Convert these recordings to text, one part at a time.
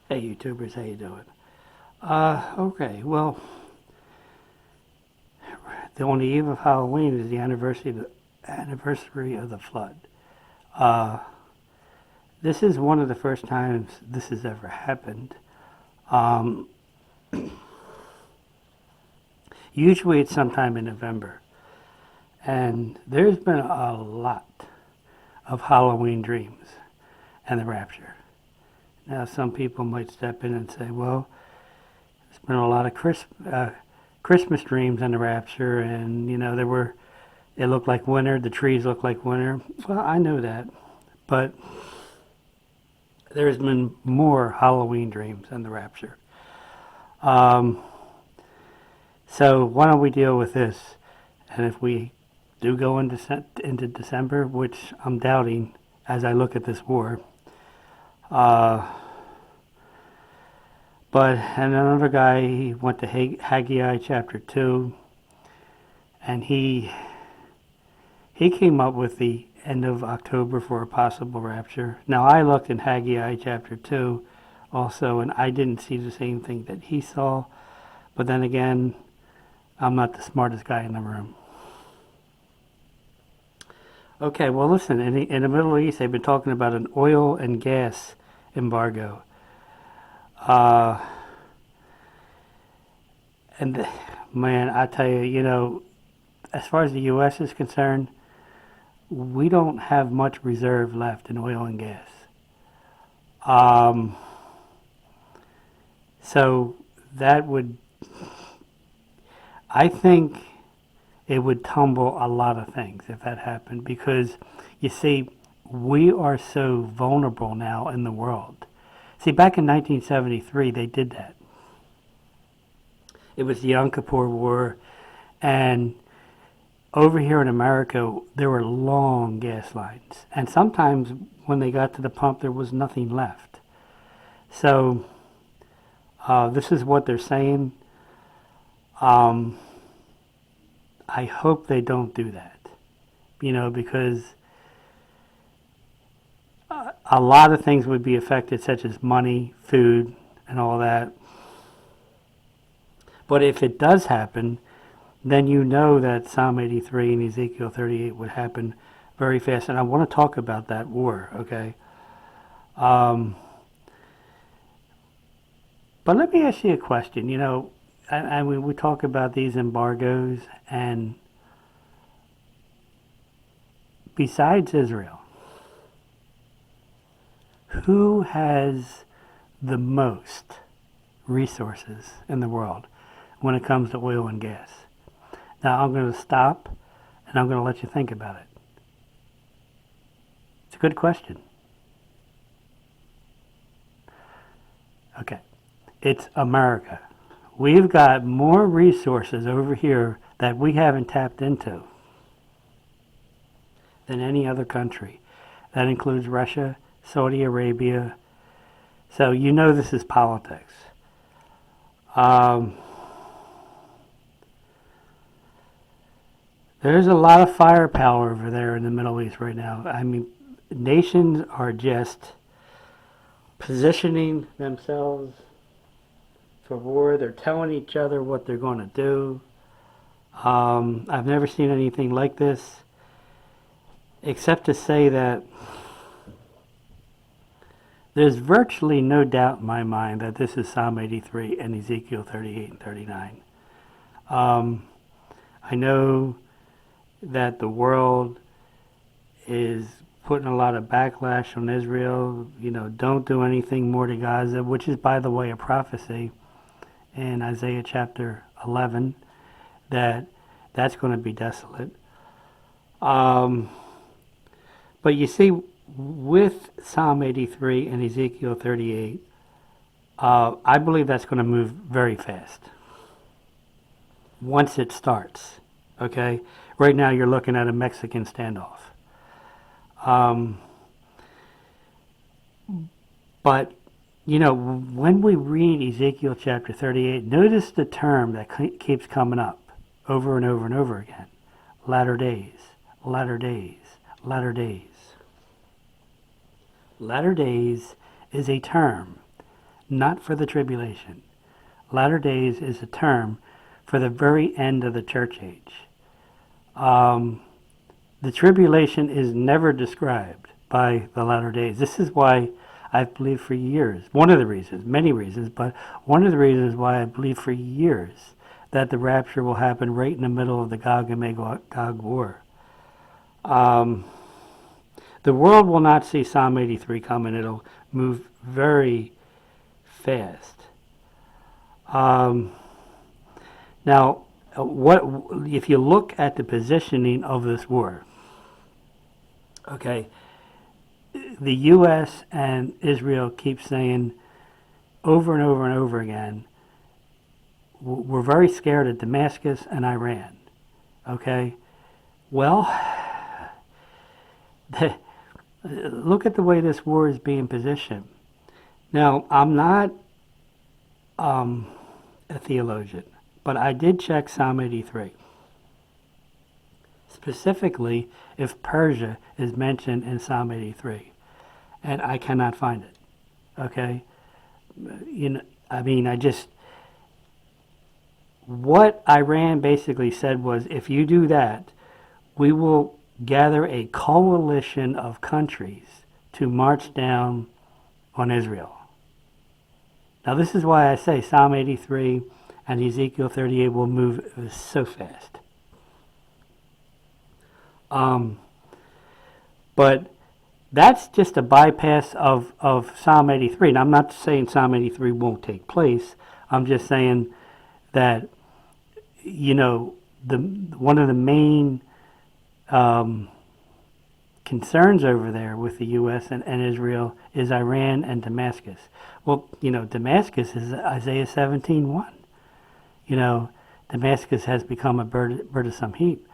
Hey YouTubers, how you doing? Okay, well, on the eve of Halloween is the anniversary of the flood. Uh, this is one of the first times this has ever happened. Um, Usually it's sometime in November, and there's been a lot of Halloween dreams and the rapture. Now, some people might step in and say, well, there's been a lot of Christmas dreams and the rapture, and it looked like winter, the trees looked like winter. Well, I know that, but there's been more Halloween dreams than the rapture. Um, so why don't we deal with this? And if we do go into December, which I'm doubting as I look at this war, uh, and another guy, he went to Haggai chapter 2, and he came up with the end of October for a possible rapture. Now, I looked in Haggai chapter 2 also, and I didn't see the same thing that he saw. But then again, I'm not the smartest guy in the room. Okay, well, listen, in the Middle East, they've been talking about an oil and gas embargo. Uh, and man, I tell you, as far as the U.S. is concerned, we don't have much reserve left in oil and gas. So that would, I think it would tumble a lot of things if that happened, because you see, we are so vulnerable now in the world. See, back in 1973, they did that. It was the Yom Kippur War, and over here in America, there were long gas lines. And sometimes when they got to the pump, there was nothing left. So this is what they're saying. I hope they don't do that, because a lot of things would be affected, such as money, food, and all that. But if it does happen, then you know that Psalm 83 and Ezekiel 38 would happen very fast. And I want to talk about that war, okay? But let me ask you a question. We talk about these embargoes, and besides Israel, who has the most resources in the world when it comes to oil and gas? Now, I'm going to stop, and I'm going to let you think about it. It's a good question. Okay. It's America. We've got more resources over here that we haven't tapped into than any other country. That includes Russia, Saudi Arabia. So this is politics. There's a lot of firepower over there in the Middle East right now. I mean, nations are just positioning themselves for war. They're telling each other what they're going to do. I've never seen anything like this, except to say that there's virtually no doubt in my mind that this is Psalm 83 and Ezekiel 38 and 39. I know that the world is putting a lot of backlash on Israel. Don't do anything more to Gaza, which is, by the way, a prophecy in Isaiah chapter 11 that's going to be desolate. But you see, with Psalm 83 and Ezekiel 38, I believe that's going to move very fast once it starts. Okay? Right now you're looking at a Mexican standoff. But, when we read Ezekiel chapter 38, notice the term that keeps coming up over and over and over again. Latter days, latter days, latter days. Latter days is a term not for the tribulation. Latter days is a term for the very end of the church age. The tribulation is never described by the latter days. This is why I've believed for years, one of the reasons, many reasons, but one of the reasons why I believe for years that the rapture will happen right in the middle of the Gog and Magog war. The world will not see Psalm 83 coming. It'll move very fast. Now, what if you look at the positioning of this war? Okay, the U.S. and Israel keep saying over and over and over again, we're very scared of Damascus and Iran. Okay, well, look at the way this war is being positioned. Now, I'm not a theologian, but I did check Psalm 83. Specifically, if Persia is mentioned in Psalm 83, and I cannot find it. Okay, what Iran basically said was, if you do that, we will gather a coalition of countries to march down on Israel. Now, this is why I say Psalm 83 and Ezekiel 38 will move so fast. But that's just a bypass of Psalm 83. Now, I'm not saying Psalm 83 won't take place. I'm just saying that, one of the main concerns over there with the U.S. and Israel is Iran and Damascus. Well, Damascus is Isaiah 17:1. Damascus has become a burdensome heap.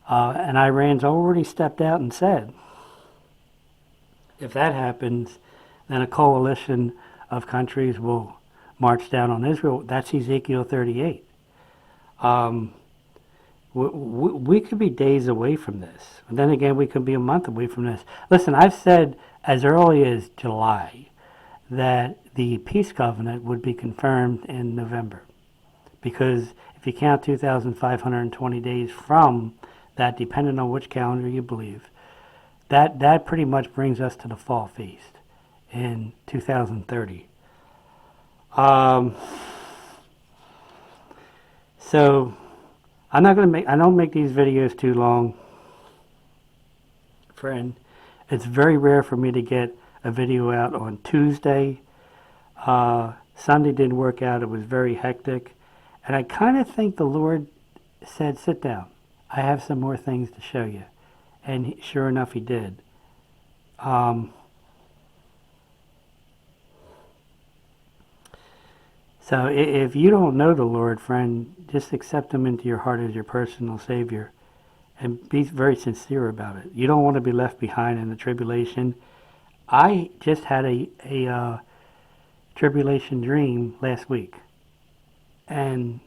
And Iran's already stepped out and said, if that happens, then a coalition of countries will march down on Israel. That's Ezekiel 38. We could be days away from this. And then again, we could be a month away from this. Listen, I've said as early as July that the peace covenant would be confirmed in November. Because if you count 2,520 days from that, depending on which calendar you believe, that pretty much brings us to the fall feast in 2030. So I don't make these videos too long, friend. It's very rare for me to get a video out on Tuesday. Sunday didn't work out. It was very hectic. And I kind of think the Lord said, sit down. I have some more things to show you. And sure enough, he did. So if you don't know the Lord, friend, just accept him into your heart as your personal Savior. And be very sincere about it. You don't want to be left behind in the tribulation. I just had a tribulation dream last week. And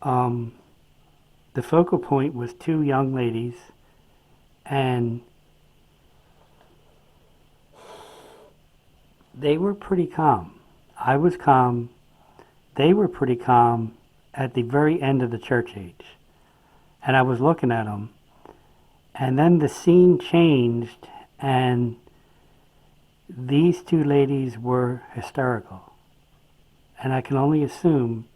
the focal point was two young ladies, and they were pretty calm. I was calm. They were pretty calm at the very end of the church age. And I was looking at them. And then the scene changed, and these two ladies were hysterical. And I can only assume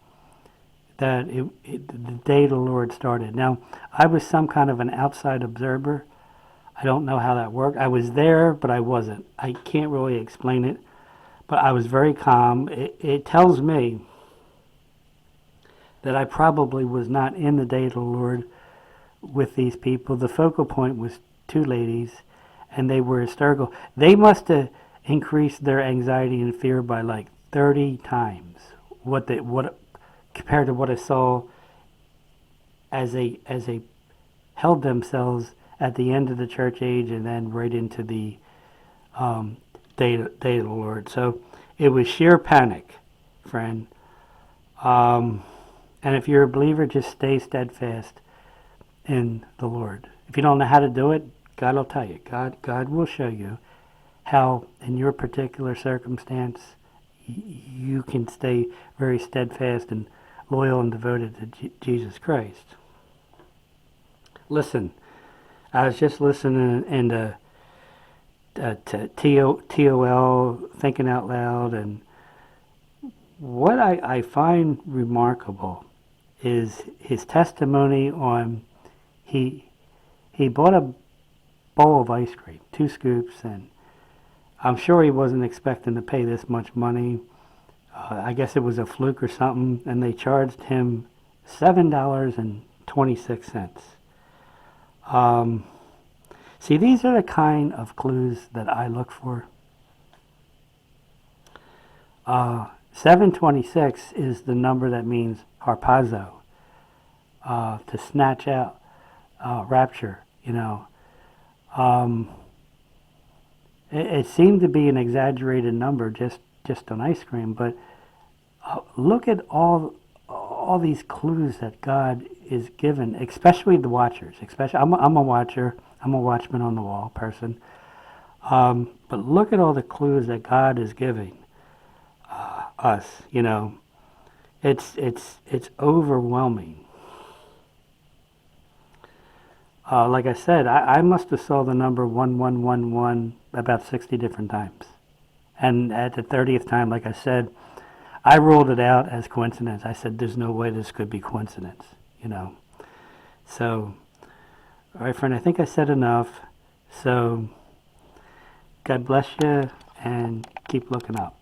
that the day the Lord started. Now, I was some kind of an outside observer. I don't know how that worked. I was there, but I wasn't. I can't really explain it, but I was very calm. It tells me that I probably was not in the day of the Lord with these people. The focal point was two ladies, and they were hysterical. They must have increased their anxiety and fear by like 30 times what compared to what I saw as they held themselves at the end of the church age and then right into the day of the Lord. So it was sheer panic, friend. And if you're a believer, just stay steadfast in the Lord. If you don't know how to do it, God will tell you. God will show you how, in your particular circumstance, you can stay very steadfast and loyal and devoted to Jesus Christ. Listen, I was just listening into to TOL, Thinking Out Loud, and what I find remarkable is his testimony on he bought a bowl of ice cream, 2 scoops, and I'm sure he wasn't expecting to pay this much money. I guess it was a fluke or something, and they charged him $7.26. See, these are the kind of clues that I look for. 726 is the number that means harpazo, to snatch out, rapture, It seemed to be an exaggerated number just on ice cream, but look at all these clues that God is given, especially the watchers. Especially, I'm a watcher. I'm a watchman on the wall person. But look at all the clues that God is giving us. It's overwhelming. Like I said, I must have saw the number 1111 about 60 different times. And at the 30th time, like I said, I ruled it out as coincidence. I said, there's no way this could be coincidence, So, all right, friend, I think I said enough. So, God bless you, and keep looking up.